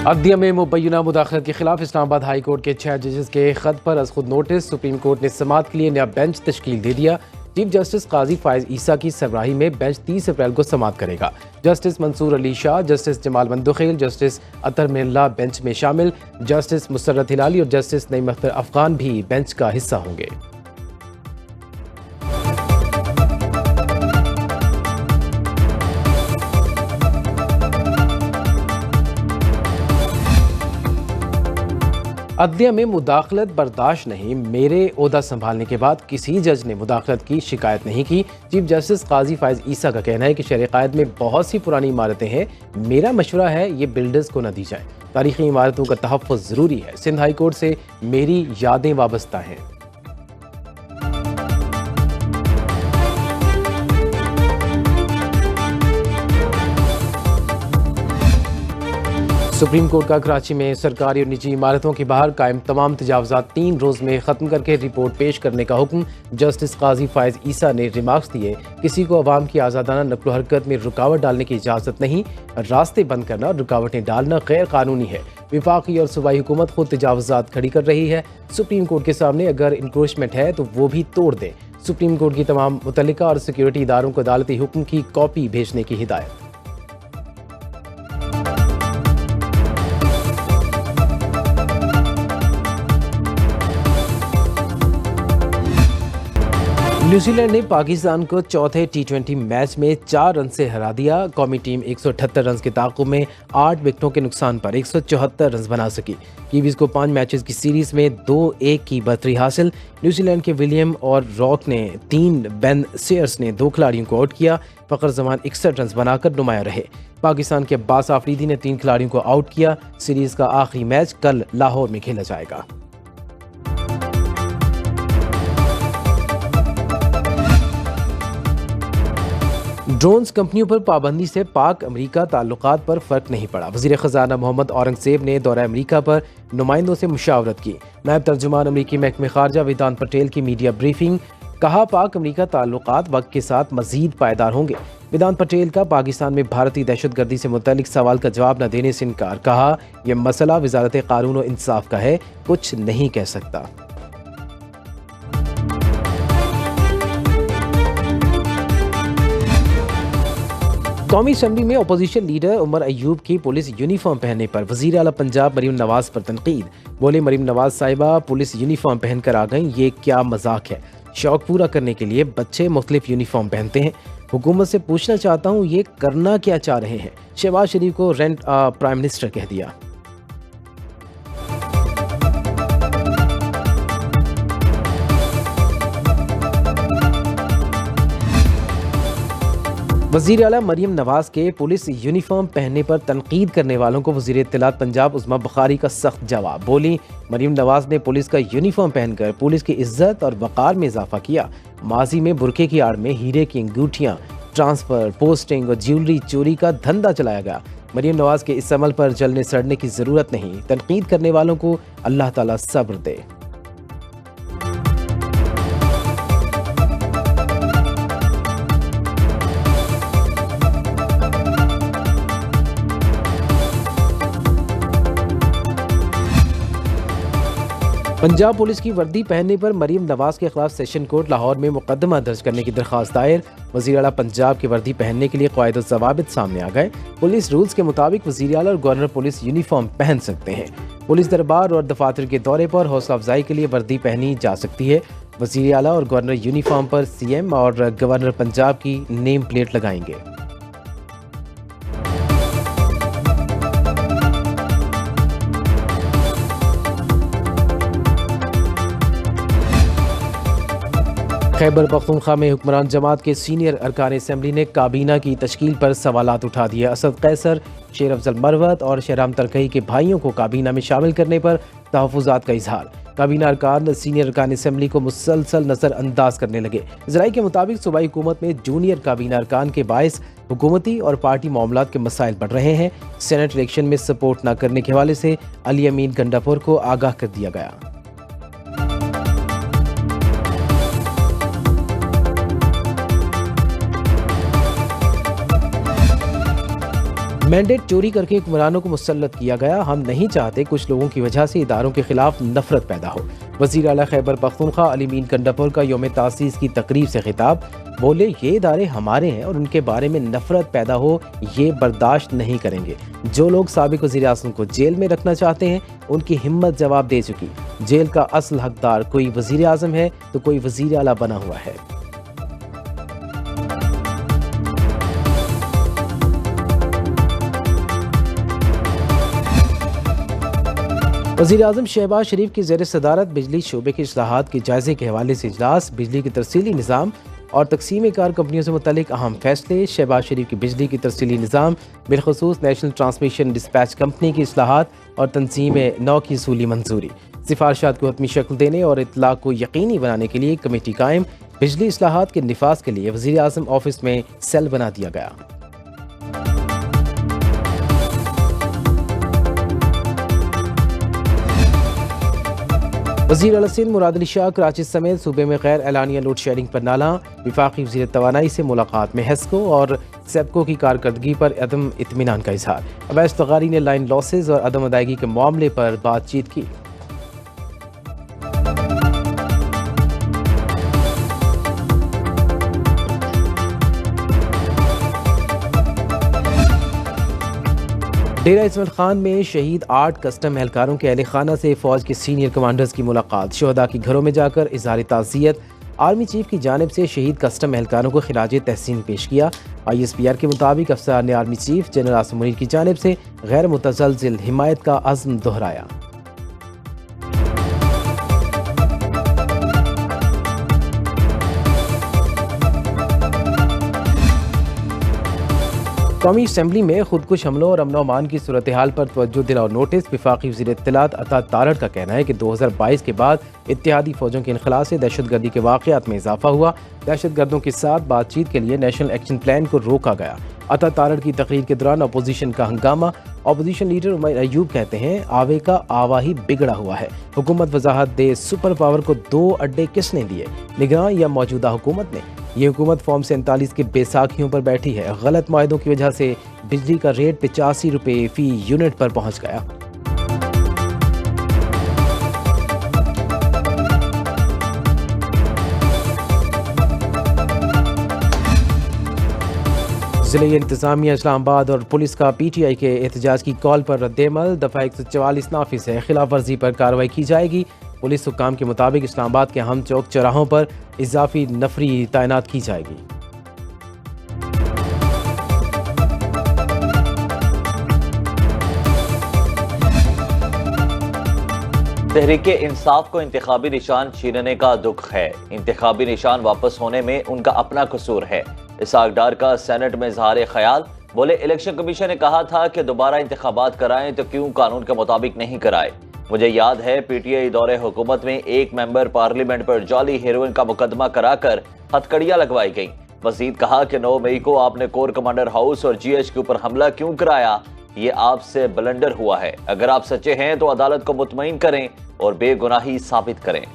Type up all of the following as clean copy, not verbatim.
अदलिया में मुबैना मुदाखलत के खिलाफ इस्लामाबाद हाई कोर्ट के 6 जजेस के खत पर अज खुद नोटिस। सुप्रीम कोर्ट ने समाअत के लिए नया बेंच तश्कील दे दिया। चीफ जस्टिस काजी फायज ईसा की सरबराही में बेंच 30 अप्रैल को समाअत करेगा। Justice Mansoor Ali Shah, justice Jamal Mandokhail, justice Athar Minallah bench में शामिल। जस्टिस मुसर्रत हिलाली और जस्टिस नईम अख्तर अफगान भी बेंच का हिस्सा होंगे। अदलिया में मुदाखलत बर्दाश्त नहीं। मेरे ओहदा संभालने के बाद किसी जज ने मुदाखलत की शिकायत नहीं की। चीफ जस्टिस काजी फायज ईसा का कहना है कि शरअ कायद में बहुत सी पुरानी इमारतें हैं। मेरा मशवरा है ये बिल्डर्स को न दी जाए। तारीखी इमारतों का तहफ़्फ़ुज़ ज़रूरी है। सिंध हाई कोर्ट से मेरी यादें वाबस्ता हैं। सुप्रीम कोर्ट का कराची में सरकारी और निजी इमारतों के बाहर कायम तमाम तजावुज़ात 3 रोज़ में ख़त्म करके रिपोर्ट पेश करने का हुक्म जस्टिस काजी फायज ईसा ने रिमार्क्स दिए। किसी को अवाम की आज़ादाना नक़्ल हरकत में रुकावट डालने की इजाज़त नहीं। रास्ते बंद करना और रुकावटें डालना गैर कानूनी है। विफाकी और सूबाई हुकूमत खुद तजावुज़ात खड़ी कर रही है। सुप्रीम कोर्ट के सामने अगर इंक्रोचमेंट है तो वो भी तोड़ दे। सुप्रीम कोर्ट की तमाम मुतल्लिका और सिक्योरिटी इदारों को अदालती हुक्म की कॉपी भेजने की हिदायत। न्यूजीलैंड ने पाकिस्तान को चौथे T20 मैच में 4 रन से हरा दिया। कौमी टीम 178 रन के ताक़ुब में 8 विकेटों के नुकसान पर 174 रन बना सकी। कीवीज को 5 मैचेस की सीरीज में 2-1 की बढ़तरी हासिल। न्यूजीलैंड के विलियम और रॉक ने 3, बेन सेयर्स ने 2 खिलाड़ियों को आउट किया। फ़खर जमान 61 रन बनाकर नुमाया रहे। पाकिस्तान के अब्बास आफरीदी ने 3 खिलाड़ियों को आउट किया। सीरीज का आखिरी मैच कल लाहौर में खेला जाएगा। ड्रोन्स कंपनियों पर पाबंदी से पाक अमरीका ताल्लुकात पर फर्क नहीं पड़ा। वज़ीर ख़जाना मोहम्मद औरंगज़ेब ने दौरा अमरीका पर नुमाइंदों से मुशावरत की। नायब तर्जुमान अमरीकी महकमे खारजा वेदांत पटेल की मीडिया ब्रीफिंग। कहा पाक अमरीका ताल्लुकात वक्त के साथ मजीद पायदार होंगे। वेदांत पटेल का पाकिस्तान में भारतीय दहशतगर्दी से मुतल्लिक सवाल का जवाब न देने से इनकार। कहा यह मसला वज़ारत कानून और इंसाफ का है, कुछ नहीं कह सकता। कौमी असम्बली में अपोजिशन लीडर उमर अयूब की पुलिस यूनिफॉर्म पहनने पर वज़ीर आला पंजाब मरीम नवाज पर तनकीद। बोले मरीम नवाज साहिबा पुलिस यूनिफॉर्म पहनकर आ गईं, ये क्या मजाक है। शौक पूरा करने के लिए बच्चे मुख्तलिफ यूनिफॉर्म पहनते हैं। हुकूमत से पूछना चाहता हूँ ये करना क्या चाह रहे हैं। शहबाज शरीफ को रेंट प्राइम मिनिस्टर कह दिया। वज़ीर आला मरीम नवाज के पुलिस यूनिफॉर्म पहनने पर तनकीद करने वालों को वज़ीर इत्तलात पंजाब उस्मा बुखारी का सख्त जवाब। बोली मरीम नवाज ने पुलिस का यूनिफॉर्म पहनकर पुलिस की इज्जत और वक़ार में इजाफा किया। माजी में बुरके की आड़ में हीरे की अंगूठियाँ, ट्रांसफ़र, पोस्टिंग और ज्वेलरी चोरी का धंधा चलाया गया। मरीम नवाज के इस अमल पर जलने सड़ने की ज़रूरत नहीं। तनकीद करने वालों को अल्लाह ताला सब्र दे। पंजाब पुलिस की वर्दी पहनने पर मरीम नवाज के खिलाफ सेशन कोर्ट लाहौर में मुकदमा दर्ज करने की दरख्वास्त दायर। वज़ीर आला पंजाब की वर्दी पहनने के लिए क़वायद और ज़वाबित सामने आ गए। पुलिस रूल्स के मुताबिक वज़ीर आला और गवर्नर पुलिस यूनिफॉर्म पहन सकते हैं। पुलिस दरबार और दफातर के दौरे पर हौसला अफजाई के लिए वर्दी पहनी जा सकती है। वज़ीर आला और गवर्नर यूनिफॉर्म पर CM और गवर्नर पंजाब की नेम प्लेट लगाएंगे। खैबर पख्तूनख्वा में हुक्मरान जमात के सीनियर अरकान असम्बली ने काबीना की तश्कील पर सवालात उठा दिए। असद कैसर, शेर अफजल मरवत और शहराम तरकई के भाइयों को काबीना में शामिल करने पर तहफ़्फ़ुज़ात का इजहार। काबीना अरकान सीनियर अरकान असम्बली को मुसलसल नज़रअंदाज करने लगे। ज़राई के मुताबिक सूबाई हुकूमत में जूनियर काबीना अरकान के बायस हुकूमती और पार्टी मामलात के मसाइल बढ़ रहे हैं। सेनेट इलेक्शन में सपोर्ट न करने के हवाले से अली अमीन गंडापुर को आगाह कर दिया गया। मैंडेट चोरी करके हुक्मरानों को मुसल्लत किया गया। हम नहीं चाहते कुछ लोगों की वजह से इदारों के खिलाफ नफरत पैदा हो। वज़ीर आला खैबर पख्तूनख्वा अली मीन कंडापुर का यौम तासीस की तकरीब से खिताब। बोले, ये इदारे हमारे हैं और उनके बारे में नफरत पैदा हो ये बर्दाश्त नहीं करेंगे। जो लोग साबिक वज़ीर आज़म को जेल में रखना चाहते हैं उनकी हिम्मत जवाब दे चुकी। जेल का असल हकदार कोई वज़ीर आज़म है तो कोई वज़ीर आला बना हुआ है। वज़ीर आज़म शहबाज शरीफ की ज़ेर सदारत बिजली शोबे के इस्लाहात के जायजे के हवाले से इजलास। बिजली की तरसीली निज़ाम और तकसीम कार कंपनियों से मुतल्लिक अहम फैसले। शहबाज शरीफ की बिजली की तरसीली निज़ाम बिलखसूस नेशनल ट्रांसमिशन डिस्पैच कंपनी की इस्लाहात और तंजीम नौ की सूली मंजूरी। सिफारशात को हतमी शक्ल देने और इतलाक़ को यकीनी बनाने के लिए कमेटी कायम। बिजली इस्लाहात के निफाज के लिए वज़ीर आज़म ऑफिस में सेल बना दिया गया। वज़ीर आला सिंध मुराद अली शाह कराची समेत सूबे में गैर एलानिया लोड शेयरिंग पर नाला। वफाकी वज़ीर तवानाई से मुलाकात में हेस्को और सेप्को की कारकर्दगी पर अदम इत्मीनान का इजहार। अवैस तगारी ने लाइन लॉसेज और अदम अदायगी के मामले पर बातचीत की। डेरा इस्माइल खान में शहीद 8 कस्टम एहलकारों के अहल खाना से फौज के सीनियर कमांडर्स की मुलाकात। शहदा के घरों में जाकर इज़हार ताज़ियत। आर्मी चीफ की जानिब से शहीद कस्टम एहलकारों को खिराज तहसीन पेश किया। ISPR के मुताबिक अफसर ने army chief general Asim Munir की जानिब से गैर मुतज़लज़िल हिमायत का अज़्म दोहराया। कौमी असम्बली में खुदकुश हमलों और अमन अमान की सूरत हाल पर तवज्जो दिलाओ नोटिस। वफाकी वज़ीर इत्तलात अता तारड़ का कहना है कि 2022 के बाद इत्तेहादी फौजों के इनखला से दहशतगर्दी के वाक़यात में इजाफा हुआ। दहशतगर्दों के साथ बातचीत के लिए नेशनल एक्शन प्लान को रोका गया। अता तारड़ की तकरीर के दौरान अपोजिशन का हंगामा। अपोजिशन लीडर उमर अयूब कहते हैं आवे का आवा ही बिगड़ा हुआ है। हुकूमत वजाहत दे सुपर पावर को 2 अड्डे किसने दिए, निगरान या मौजूदा हुकूमत ने? ये हुकूमत फॉर्म 47 के बेसाखियों पर बैठी है। गलत मायदों की वजह से बिजली का रेट 85 रुपये फी यूनिट पर पहुंच गया। ज़िले इंतज़ामिया इस्लामाबाद और पुलिस का PTI के एहतजाज की कॉल पर रद्द-ए-अमल। दफ़ा 144 नाफिज है, खिलाफ वर्जी पर कार्रवाई की जाएगी। पुलिस हुक्काम के मुताबिक इस्लामाबाद के अहम चौक चौराहों पर इजाफी नफरी तैनात की जाएगी। तहरीके इंसाफ को इंतखाबी निशान छीनने का दुख है। इंतखाबी निशान वापस होने में उनका अपना कसूर है। इसहाक डार का सेनेट में इजहार ख्याल। बोले, इलेक्शन कमीशन ने कहा था कि दोबारा इंतखाबात कराएं तो क्यों कानून के मुताबिक नहीं कराए। मुझे याद है PTI दौरे हुकूमत में एक मेंबर पार्लियामेंट पर जाली हेरोइन का मुकदमा कराकर हथकड़ियां लगवाई गई। मजीद कहा कि 9 मई को आपने कोर कमांडर हाउस और GH के ऊपर हमला क्यों कराया, ये आपसे ब्लंडर हुआ है। अगर आप सच्चे हैं तो अदालत को मुतमईन करें और बेगुनाही साबित करें।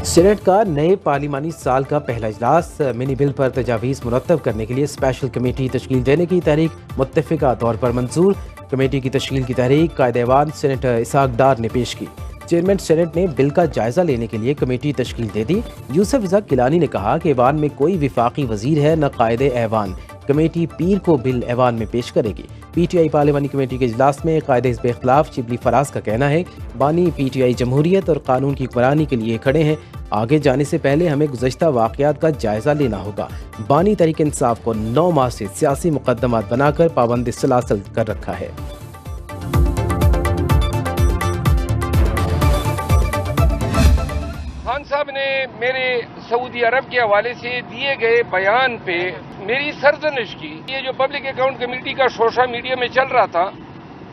सेनेट का नए पार्लिमानी साल का पहला इजलास। मिनी बिल पर तजावीज़ मुरतब करने के लिए स्पेशल कमेटी तश्कील देने की तहरीक मुत्तफ़िका तौर पर मंजूर। कमेटी की तश्कील की तहरीक कायदेवान सेनेटर इसहाक डार ने पेश की। चेयरमैन सेनेट ने बिल का जायजा लेने के लिए कमेटी तश्कील दे दी। यूसुफ रज़ा किलानी ने कहा कि ऐवान में कोई विफाकी वजीर है न कायदे ऐवान। कमेटी पीर को बिल ऐवान में पेश करेगी। PTI पार्लिमानी कमेटी के इजलास में कायदे हिज़्ब इख्तिलाफ शिबली फराज का कहना है बानी PTI जमहूरियत और कानून की हुक्मरानी के लिए खड़े हैं। आगे जाने से पहले हमें गुज़श्ता वाक़यात का जायजा लेना होगा। बानी तहरीक इंसाफ को 9 माह से सियासी मुकदमात बनाकर पाबंद सलासल कर रखा है। खान साहब ने मेरे सऊदी अरब के हवाले से दिए गए बयान पे मेरी सरजनिश की। ये जो पब्लिक अकाउंट कमेटी का सोशल मीडिया में चल रहा था,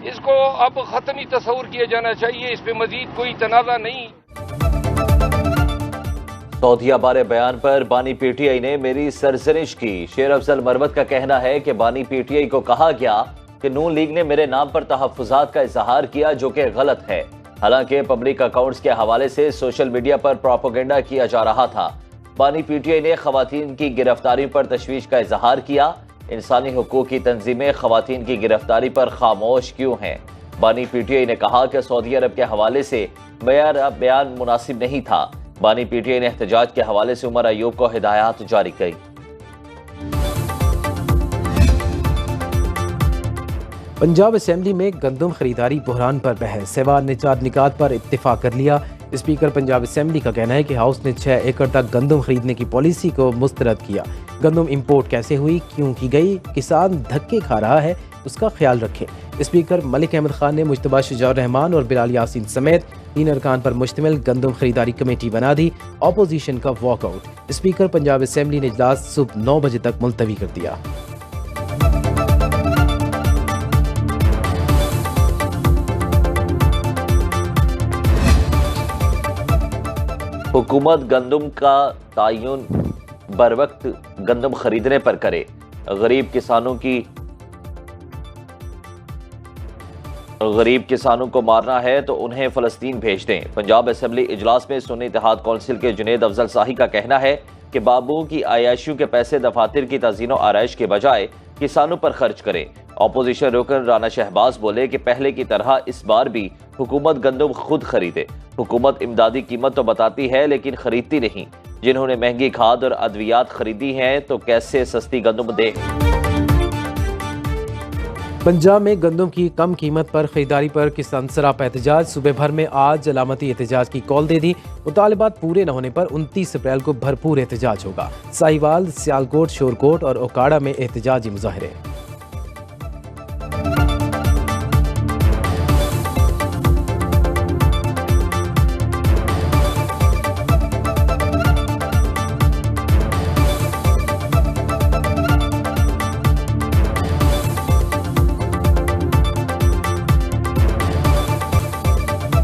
इसको अब खत्म ही तस्वुर किया जाना चाहिए। इस पे मजीद कोई तनाज़ा नहीं। सऊदीया बारे बयान पर बानी PTI ने मेरी सरजनिश की। शेर अफजल मरवत का कहना है कि बानी PTI को कहा गया कि नून लीग ने मेरे नाम पर तहफ्फुज़ात का इजहार किया जो कि गलत है। हालांकि पब्लिक अकाउंट्स के हवाले से सोशल मीडिया पर प्रोपेगेंडा किया जा रहा था। बानी पीटीआई ने खवातीन की गिरफ्तारी पर तशवीश का इजहार किया। इंसानी हुकूक की तंजीमें खवातीन की गिरफ्तारी पर खामोश क्यों हैं? बानी पीटीआई ने कहा कि सऊदी अरब के हवाले से मेरा बयान मुनासिब नहीं था। बानी पीटीआई ने एहतजाज के हवाले से उमर अयूब को हिदायत जारी की। पंजाब असेंबली में गंदम खरीदारी बहरान पर बहस, सेवा निजात निकात पर इत्तेफाक कर लिया। स्पीकर पंजाब असेंबली का कहना है कि हाउस ने 6 एकड़ तक गंदम खरीदने की पॉलिसी को मुस्तरद किया। गंदम इंपोर्ट कैसे हुई, क्यों की गई, किसान धक्के खा रहा है, उसका ख्याल रखें। स्पीकर मलिक अहमद खान ने मुश्तबा शुजाउर रहमान और बिलाल यासीन समेत 3 अरकान पर मुश्तमिल गंदम खरीदारी कमेटी बना दी। अपोजिशन का वॉकआउट। स्पीकर पंजाब असेंबली ने इजलास सुबह 9 बजे तक मुलतवी कर दिया। हुकूमत गंदम का तायुन बर वक्त गंदम खरीदने पर करे। गरीब किसानों को मारना है तो उन्हें फ़लस्तीन भेज दें। पंजाब असेंबली इजलास में सुन्नी इत्तेहाद कौंसिल के जुनेद अफजल शाही का कहना है कि बाबू की आयाशियों के पैसे दफातर की तज़ीनो आरइश के बजाय किसानों पर खर्च करें। अपोजिशन रुकन राना शहबाज बोले कि पहले की तरह इस बार भी हुकूमत गंदम खुद खरीदे। हुकूमत इमदादी कीमत तो बताती है लेकिन खरीदती नहीं। जिन्होंने महंगी खाद और अद्वियात खरीदी हैं तो कैसे सस्ती गंदम दे। पंजाब में गंदम की कम कीमत पर खरीदारी पर किसान सरापा एहतजाज। सूबे भर में आज अलामती एहतजाज की कॉल दे दी। मुतालबात पूरे न होने पर 29 अप्रैल को भरपूर एहतजाज होगा। साहिवाल, सियालकोट, शोरकोट और ओकाड़ा में एहतजाजी मुजाहरे।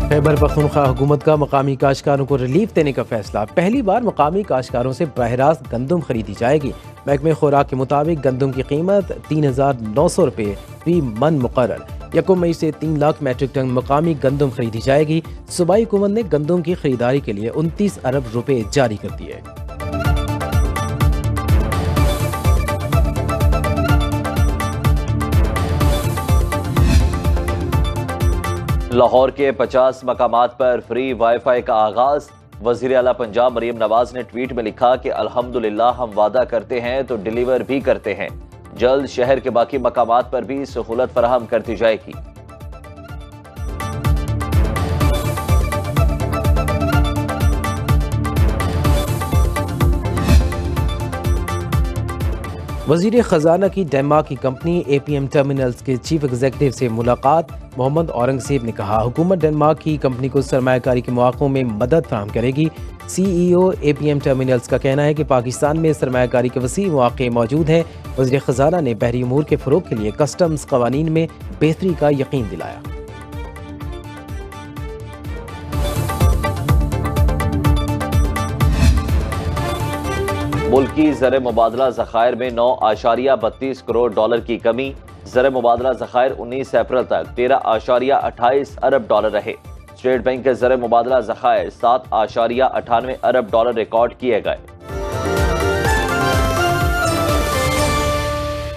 खैबर पख्तूनख्वा हुकूमत का मकामी काश्तकारों को रिलीफ देने का फैसला। पहली बार मकामी काश्तकारों से बरह रास्त गंदम खरीदी जाएगी। महकमे खुराक के मुताबिक गंदम की कीमत 3,900 रुपये फी मन मुकर्रर। 1 मई से 3 लाख मैट्रिक टन मकामी गंदम खरीदी जाएगी। सूबाई हुकूमत ने गंदम की खरीदारी के लिए 29 अरब रुपये जारी कर दिए। लाहौर के 50 मकामात पर फ्री वाईफाई का आगाज। वज़ीर आला पंजाब मरीम नवाज ने ट्वीट में लिखा कि अल्हम्दुलिल्लाह हम वादा करते हैं तो डिलीवर भी करते हैं। जल्द शहर के बाकी मकामात पर भी सहूलत फराहम करती जाएगी। वज़ीर ख़जाना की डेनमार्क की कंपनी APM टर्मिनल्स के चीफ एग्जीक्यूटिव से मुलाकात। मोहम्मद औरंगजेब ने कहा हुकूमत डेनमार्क की कंपनी को सरमायाकारी के मौक़ों में मदद फराहम करेगी। CEO APM टर्मिनल्स का कहना है कि पाकिस्तान में सरमायाकारी के वसी मौक़े मौजूद हैं। वज़ीर ख़जाना ने बहरी अमूर के फ़रोग़ के लिए कस्टम्स क़वानीन में बेहतरी का यकीन दिलाया। मुल्की ज़र मुबादला ज़खायर में 9.32 करोड़ डॉलर की कमी। ज़र मुबादला ज़खायर 19 अप्रैल तक 13.28 अरब डॉलर रहे। स्टेट बैंक के ज़र मुबादला ज़खायर 7.98 अरब डॉलर रिकॉर्ड किए गए।